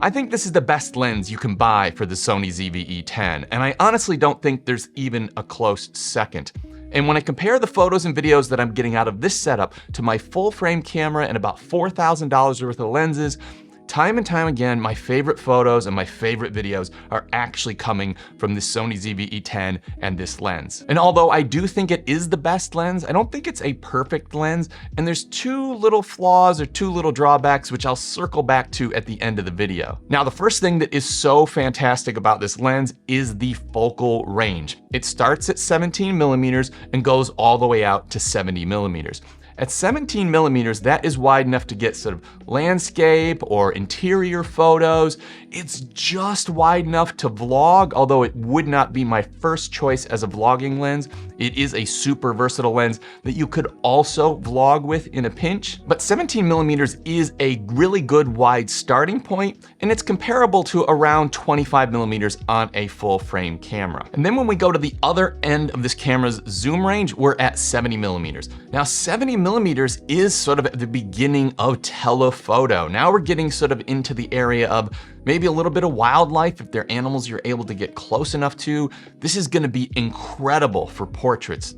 I think this is the best lens you can buy for the Sony ZV-E10, and I honestly don't think there's even a close second. And when I compare the photos and videos that I'm getting out of this setup to my full frame camera and about $4,000 worth of lenses, time and time again, my favorite photos and my favorite videos are actually coming from the Sony ZV-E10 and this lens. And although I do think it is the best lens, I don't think it's a perfect lens, and there's two little flaws or two little drawbacks which I'll circle back to at the end of the video. Now, the first thing that is so fantastic about this lens is the focal range. It starts at 17 millimeters and goes all the way out to 70 millimeters. At 17 millimeters, that is wide enough to get sort of landscape or interior photos. It's just wide enough to vlog, although it would not be my first choice as a vlogging lens. It is a super versatile lens that you could also vlog with in a pinch. But 17 millimeters is a really good wide starting point, and it's comparable to around 25 millimeters on a full frame camera. And then when we go to the other end of this camera's zoom range, we're at 70 millimeters. Now, 70 millimeters is sort of at the beginning of telephoto. Now we're getting sort of into the area of maybe a little bit of wildlife. If they're animals you're able to get close enough to, this is gonna be incredible for portraits.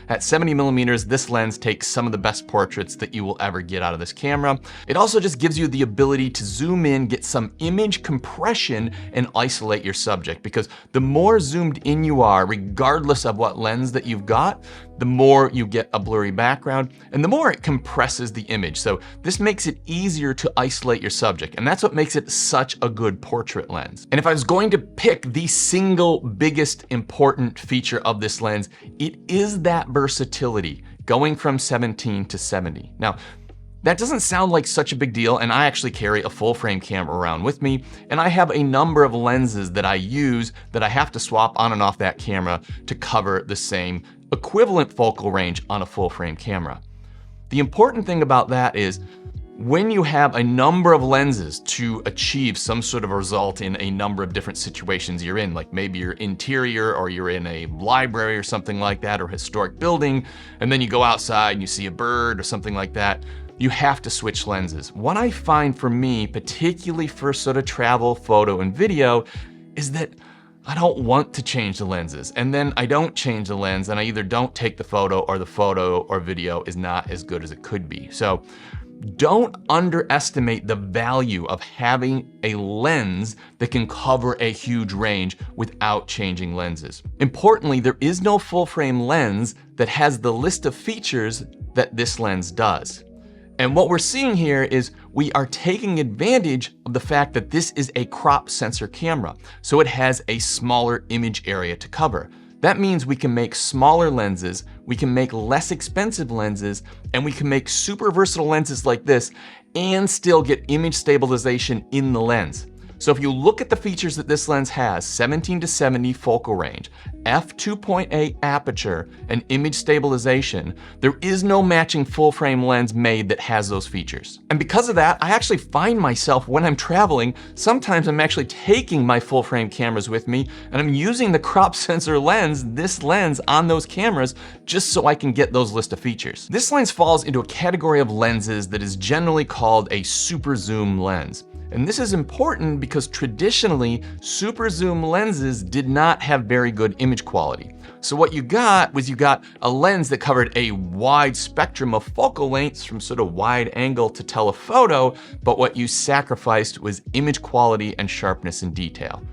At 70 millimeters, this lens takes some of the best portraits that you will ever get out of this camera. It also just gives you the ability to zoom in, get some image compression, and isolate your subject, because the more zoomed in you are, regardless of what lens that you've got, the more you get a blurry background, and the more it compresses the image. So this makes it easier to isolate your subject, and that's what makes it such a good portrait lens. And if I was going to pick the single biggest important feature of this lens, it is that versatility, going from 17 to 70. Now, that doesn't sound like such a big deal, and I actually carry a full frame camera around with me, and I have a number of lenses that I use that I have to swap on and off that camera to cover the same equivalent focal range on a full frame camera. The important thing about that is when you have a number of lenses to achieve some sort of result in a number of different situations you're in, like maybe you're interior or you're in a library or something like that, or historic building, and then you go outside and you see a bird or something like that, you have to switch lenses. What I find for me, particularly for sort of travel, photo, and video, is that I don't want to change the lenses, and then I don't change the lens, and I either don't take the photo or video is not as good as it could be. So don't underestimate the value of having a lens that can cover a huge range without changing lenses. Importantly, there is no full frame lens that has the list of features that this lens does. And what we're seeing here is we are taking advantage of the fact that this is a crop sensor camera, so it has a smaller image area to cover. That means we can make smaller lenses, we can make less expensive lenses, and we can make super versatile lenses like this and still get image stabilization in the lens. So if you look at the features that this lens has, 17 to 70 focal range, f2.8 aperture, and image stabilization, there is no matching full frame lens made that has those features. And because of that, I actually find myself when I'm traveling, sometimes I'm actually taking my full frame cameras with me, and I'm using the crop sensor lens, this lens, on those cameras just so I can get those list of features. This lens falls into a category of lenses that is generally called a super zoom lens. And this is important because traditionally, super zoom lenses did not have very good image quality. So what you got was a lens that covered a wide spectrum of focal lengths from sort of wide angle to telephoto, but what you sacrificed was image quality and sharpness and detail.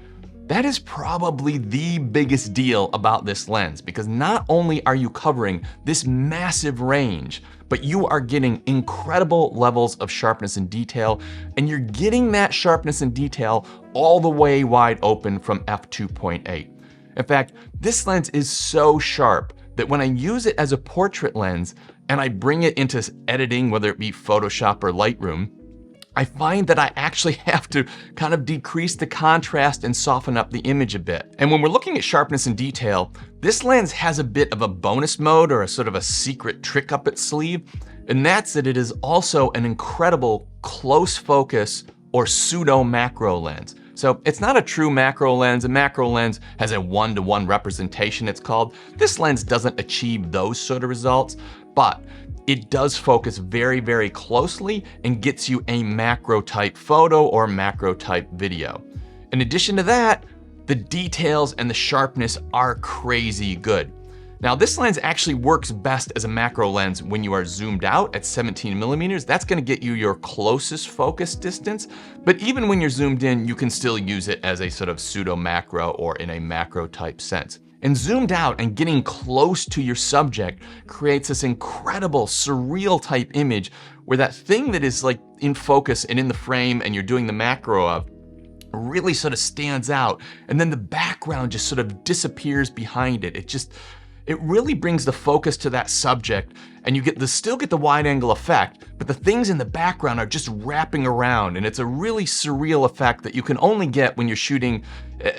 That is probably the biggest deal about this lens, because not only are you covering this massive range, but you are getting incredible levels of sharpness and detail, and you're getting that sharpness and detail all the way wide open from f2.8. In fact, this lens is so sharp that when I use it as a portrait lens and I bring it into editing, whether it be Photoshop or Lightroom, I find that I actually have to kind of decrease the contrast and soften up the image a bit. And when we're looking at sharpness and detail, this lens has a bit of a bonus mode or a sort of a secret trick up its sleeve, and that's that it is also an incredible close focus or pseudo macro lens. So it's not a true macro lens. A macro lens has a one-to-one representation, it's called. This lens doesn't achieve those sort of results, but it does focus very, very closely and gets you a macro type photo or macro type video. In addition to that, the details and the sharpness are crazy good. Now, this lens actually works best as a macro lens when you are zoomed out at 17 millimeters. That's gonna get you your closest focus distance, but even when you're zoomed in, you can still use it as a sort of pseudo macro or in a macro type sense. And zoomed out and getting close to your subject creates this incredible surreal type image where that thing that is like in focus and in the frame and you're doing the macro of really sort of stands out, and then the background just sort of disappears behind it. It really brings the focus to that subject, and you still get the wide angle effect, but the things in the background are just wrapping around, and it's a really surreal effect that you can only get when you're shooting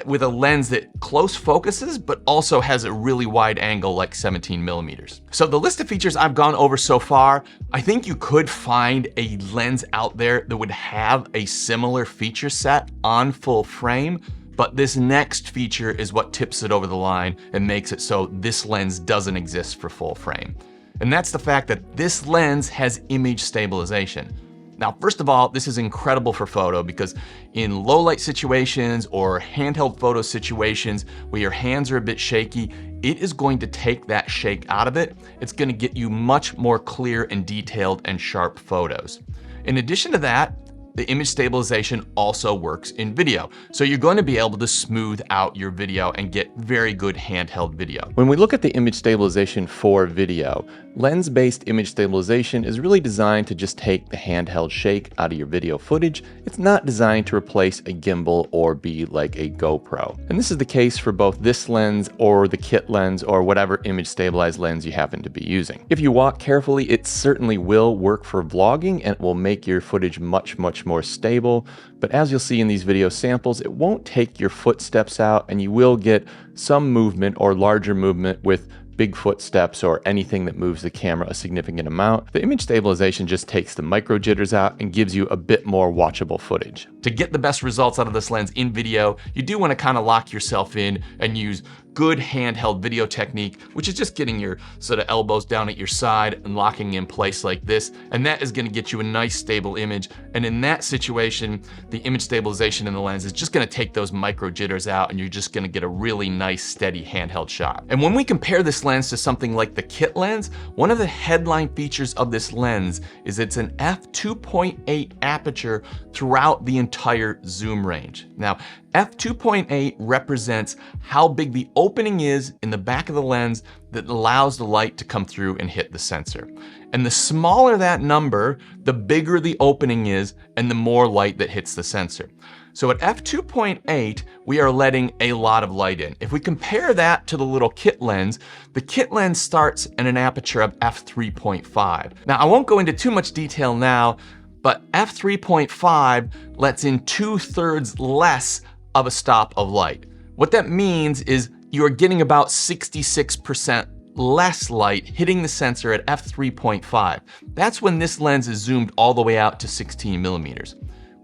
with a lens that close focuses, but also has a really wide angle like 17 millimeters. So the list of features I've gone over so far, I think you could find a lens out there that would have a similar feature set on full frame, but this next feature is what tips it over the line and makes it so this lens doesn't exist for full frame. And that's the fact that this lens has image stabilization. Now, first of all, this is incredible for photo because in low light situations or handheld photo situations where your hands are a bit shaky, it is going to take that shake out of it. It's going to get you much more clear and detailed and sharp photos. In addition to that, the image stabilization also works in video. So you're going to be able to smooth out your video and get very good handheld video. When we look at the image stabilization for video, lens-based image stabilization is really designed to just take the handheld shake out of your video footage. It's not designed to replace a gimbal or be like a GoPro. And this is the case for both this lens or the kit lens or whatever image stabilized lens you happen to be using. If you walk carefully, it certainly will work for vlogging and it will make your footage much more stable. But as you'll see in these video samples, it won't take your footsteps out and you will get some movement or larger movement with big footsteps or anything that moves the camera a significant amount. The image stabilization just takes the micro jitters out and gives you a bit more watchable footage. To get the best results out of this lens in video, you do want to kind of lock yourself in and use good handheld video technique, which is just getting your sort of elbows down at your side and locking in place like this. And that is going to get you a nice stable image. And in that situation, the image stabilization in the lens is just going to take those micro jitters out and you're just going to get a really nice steady handheld shot. And when we compare this lens to something like the kit lens, one of the headline features of this lens is it's an f2.8 aperture throughout the entire zoom range. Now, f2.8 represents how big the opening is in the back of the lens that allows the light to come through and hit the sensor. And the smaller that number, the bigger the opening is and the more light that hits the sensor. So at f2.8, we are letting a lot of light in. If we compare that to the little kit lens, the kit lens starts at an aperture of f3.5. Now, I won't go into too much detail now, but f3.5 lets in 2/3 less of a stop of light. What that means is you're getting about 66% less light hitting the sensor at f3.5. That's when this lens is zoomed all the way out to 16 millimeters.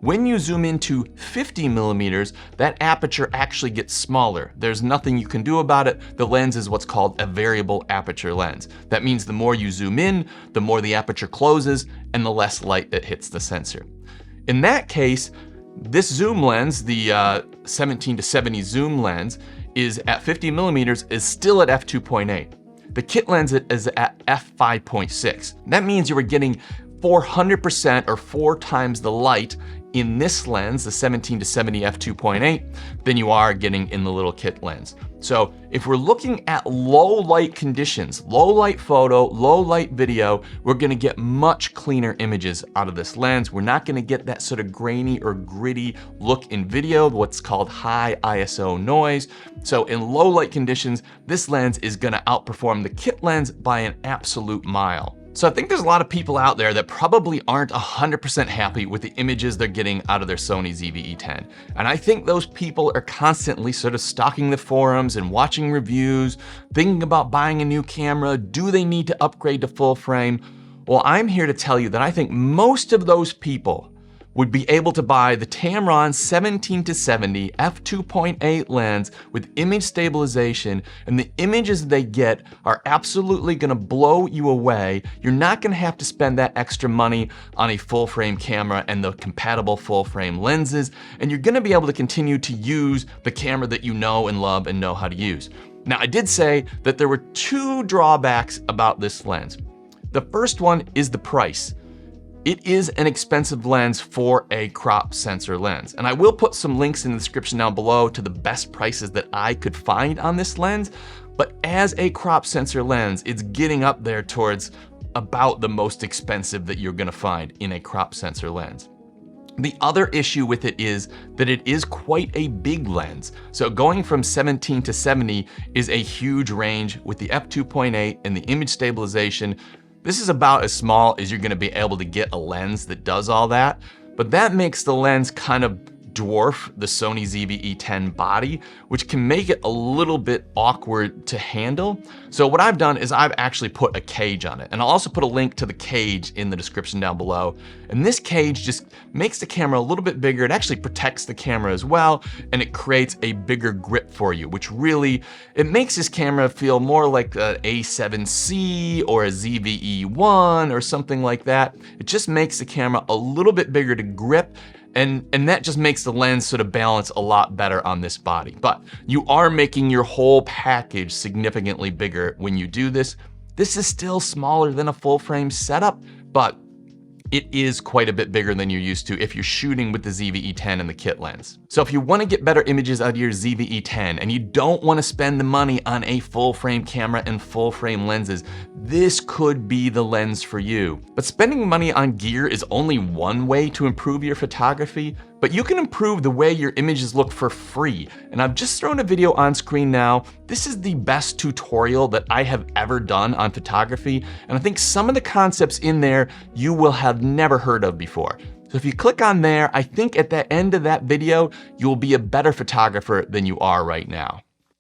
When you zoom into 50 millimeters, that aperture actually gets smaller. There's nothing you can do about it. The lens is what's called a variable aperture lens. That means the more you zoom in, the more the aperture closes and the less light that hits the sensor. In that case, this zoom lens, the 17 to 70 zoom lens, is at 50 millimeters is still at f2.8. The kit lens is at f5.6. That means you were getting 400% or 4 times the light in this lens, the 17 to 70 f2.8, than you are getting in the little kit lens. So if we're looking at low light conditions, low light photo, low light video, we're gonna get much cleaner images out of this lens. We're not gonna get that sort of grainy or gritty look in video, what's called high ISO noise. So in low light conditions, this lens is gonna outperform the kit lens by an absolute mile. So I think there's a lot of people out there that probably aren't 100% happy with the images they're getting out of their Sony ZV-E10. And I think those people are constantly sort of stalking the forums and watching reviews, thinking about buying a new camera. Do they need to upgrade to full frame? Well, I'm here to tell you that I think most of those people would be able to buy the Tamron 17-70 f2.8 lens with image stabilization, and the images they get are absolutely gonna blow you away. You're not gonna have to spend that extra money on a full frame camera and the compatible full frame lenses, and you're gonna be able to continue to use the camera that you know and love and know how to use. Now, I did say that there were 2 drawbacks about this lens. The first one is the price. It is an expensive lens for a crop sensor lens. And I will put some links in the description down below to the best prices that I could find on this lens. But as a crop sensor lens, it's getting up there towards about the most expensive that you're gonna find in a crop sensor lens. The other issue with it is that it is quite a big lens. So going from 17 to 70 is a huge range with the f2.8 and the image stabilization. This is about as small as you're gonna be able to get a lens that does all that, but that makes the lens kind of dwarf the Sony ZV-E10 body, which can make it a little bit awkward to handle. So what I've done is I've actually put a cage on it, and I'll also put a link to the cage in the description down below. And this cage just makes the camera a little bit bigger. It actually protects the camera as well, and it creates a bigger grip for you, which really, it makes this camera feel more like an A7C or a ZV-E1 or something like that. It just makes the camera a little bit bigger to grip, and that just makes the lens sort of balance a lot better on this body. But you are making your whole package significantly bigger when you do this. This is still smaller than a full frame setup, but it is quite a bit bigger than you're used to if you're shooting with the ZV-E10 and the kit lens. So if you want to get better images out of your ZV-E10 and you don't want to spend the money on a full frame camera and full frame lenses, this could be the lens for you. But spending money on gear is only one way to improve your photography, but you can improve the way your images look for free. And I've just thrown a video on screen now. This is the best tutorial that I have ever done on photography. And I think some of the concepts in there you will have never heard of before. So if you click on there, I think at the end of that video, you'll be a better photographer than you are right now.